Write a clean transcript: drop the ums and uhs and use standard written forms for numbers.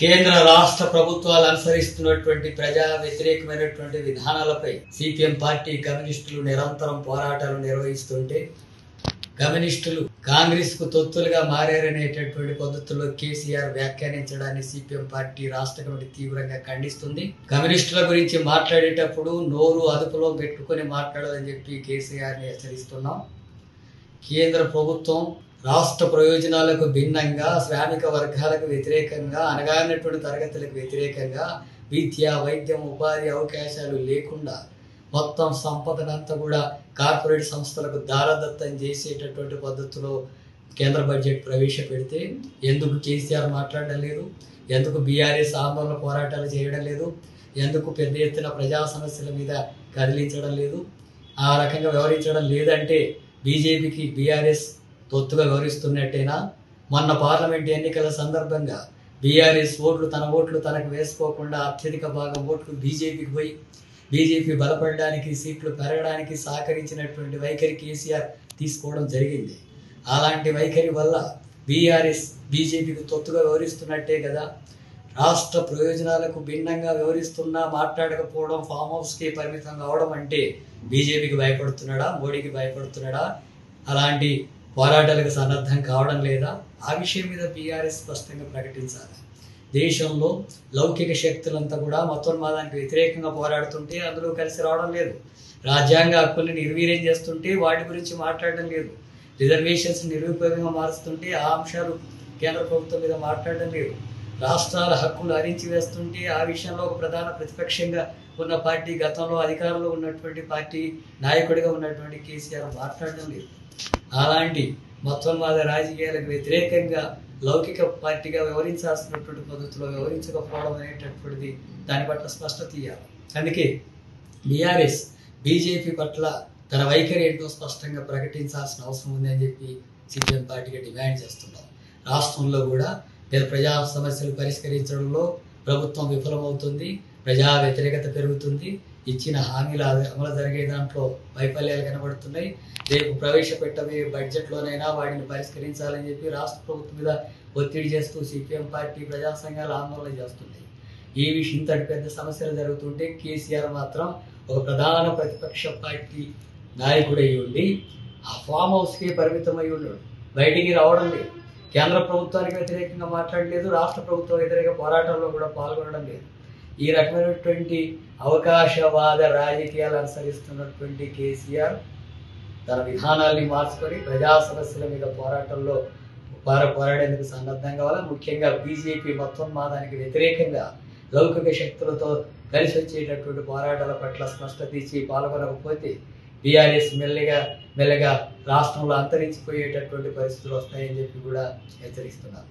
కేంద్ర రాష్ట్ర ప్రభుత్వాలు అనుసరిస్తున్నటువంటి ప్రజా వ్యతిరేకమైనటువంటి విధానాలపై సిపిఎం పార్టీ కమ్యూనిస్టులు నిరంతరం పోరాటాలు నిర్వహిస్తుంటే కమ్యూనిస్టులు కాంగ్రెస్ కు తొత్తులుగా మారారనేటటువంటి పద్ధతుల్లో కేసీఆర్ వ్యాఖ్యానించడాన్ని సిపిఎం పార్టీ రాష్ట్ర కమిటీ తీవ్రంగా ఖండిస్తుంది. కమ్యూనిస్టుల గురించి మాట్లాడేటప్పుడు నోరు అదుపులో పెట్టుకుని మాట్లాడాలని చెప్పి కేసీఆర్ ని హెచ్చరిస్తున్నాం. కేంద్ర ప్రభుత్వం రాష్ట్ర ప్రయోజనాలకు భిన్నంగా శ్రామిక వర్గాలకు వ్యతిరేకంగా అణగారినటువంటి తరగతులకు వ్యతిరేకంగా విద్య, వైద్యం, ఉపాధి అవకాశాలు లేకుండా మొత్తం సంపదనంతా కూడా కార్పొరేట్ సంస్థలకు దారదత్తం చేసేటటువంటి పద్ధతిలో కేంద్ర బడ్జెట్ ప్రవేశపెడితే ఎందుకు కేసీఆర్ మాట్లాడడం లేదు? ఎందుకు బీఆర్ఎస్ ఆందోళన పోరాటాలు చేయడం లేదు? ఎందుకు పెద్ద ఎత్తున ప్రజా సమస్యల మీద కదిలించడం లేదు? ఆ రకంగా వ్యవహరించడం లేదంటే బీజేపీకి బీఆర్ఎస్ తొత్తుగా వ్యవహరిస్తున్నట్టేనా? మొన్న పార్లమెంట్ ఎన్నికల సందర్భంగా బీఆర్ఎస్ తన ఓట్లు తనకు వేసుకోకుండా అత్యధిక భాగం ఓట్లు బీజేపీకి పోయి బీజేపీ బలపడడానికి, సీట్లు పెరగడానికి సహకరించినటువంటి వైఖరి కేసీఆర్ తీసుకోవడం జరిగింది. అలాంటి వైఖరి వల్ల బీఆర్ఎస్ బీజేపీకి తొత్తుగా వ్యవహరిస్తున్నట్టే కదా. రాష్ట్ర ప్రయోజనాలకు భిన్నంగా వ్యవహరిస్తున్నా మాట్లాడకపోవడం, ఫామ్ హౌస్కి పరిమితం కావడం అంటే బీజేపీకి భయపడుతున్నాడా? మోడీకి భయపడుతున్నాడా? అలాంటి పోరాటాలకు సన్నద్ధం కావడం లేదా? ఆ విషయం మీద బీఆర్ఎస్ స్పష్టంగా ప్రకటించాలి. దేశంలో లౌకిక శక్తులంతా కూడా మతోన్మాదానికి వ్యతిరేకంగా పోరాడుతుంటే అందులో కలిసి రావడం లేదు. రాజ్యాంగ హక్కుల్ని నిర్వీర్యం చేస్తుంటే వాటి గురించి మాట్లాడడం లేదు. రిజర్వేషన్స్ నిరుపయోగంగా మారుస్తుంటే ఆ అంశాలు కేంద్ర ప్రభుత్వం మీద మాట్లాడడం లేదు. రాష్ట్రాల హక్కులు హరించి వేస్తుంటే ఆ విషయంలో ఒక ప్రధాన ప్రతిపక్షంగా ఉన్న పార్టీ, గతంలో అధికారంలో ఉన్నటువంటి పార్టీ నాయకుడిగా ఉన్నటువంటి కేసీఆర్ మాట్లాడడం లేదు. అలాంటి మతోన్మాద రాజకీయాలకు వ్యతిరేకంగా లౌకిక పార్టీగా వ్యవహరించాల్సినటువంటి పద్ధతిలో వ్యవహరించకపోవడం అనేటటువంటిది దాని పట్ల స్పష్టత ఇవ్వాలి. అందుకే బీఆర్ఎస్ బీజేపీ పట్ల తన వైఖరి ఏంటో స్పష్టంగా ప్రకటించాల్సిన అవసరం ఉంది అని చెప్పి సిపిఎం పార్టీగా డిమాండ్ చేస్తున్నాం. రాష్ట్రంలో కూడా ప్రజా సమస్యలు పరిష్కరించడంలో ప్రభుత్వం విఫలమవుతుంది, ప్రజా వ్యతిరేకత పెరుగుతుంది, ఇచ్చిన హామీల అమలు జరిగే దాంట్లో వైఫల్యాలు కనబడుతున్నాయి. రేపు ప్రవేశపెట్టబోయే బడ్జెట్లోనైనా వాటిని పరిష్కరించాలని చెప్పి రాష్ట్ర ప్రభుత్వం మీద ఒత్తిడి చేస్తూ సిపిఎం పార్టీ, ప్రజా సంఘాలు ఆందోళన చేస్తున్నాయి. ఈ విషయం ఇంతటి పెద్ద సమస్యలు జరుగుతుంటే కేసీఆర్ మాత్రం ఒక ప్రధాన ప్రతిపక్ష పార్టీ నాయకుడై ఉండి ఆ ఫామ్ హౌస్కి పరిమితమై ఉన్నాడు, బయటికి రావడం లేదు. కేంద్ర ప్రభుత్వానికి వ్యతిరేకంగా మాట్లాడలేదు, రాష్ట్ర ప్రభుత్వం వ్యతిరేక పోరాటంలో కూడా పాల్గొనడం లేదు. ఈ రకమైనటువంటి అవకాశవాద రాజకీయాలు అనుసరిస్తున్నటువంటి కేసీఆర్ తన విధానాల్ని మార్చుకొని ప్రజా సమస్యల మీద పోరాటంలో పోరాడేందుకు సన్నద్ధం కావాలి. ముఖ్యంగా బీజేపీ మతోన్మాదానికి వ్యతిరేకంగా లౌకిక శక్తులతో కలిసి వచ్చేటటువంటి పోరాటాల పట్ల స్పష్టత ఇచ్చి పాల్గొనకపోతే బీఆర్ఎస్ మెల్లగా రాష్ట్రంలో అంతరించిపోయేటటువంటి పరిస్థితులు వస్తాయని చెప్పి కూడా హెచ్చరిస్తున్నారు.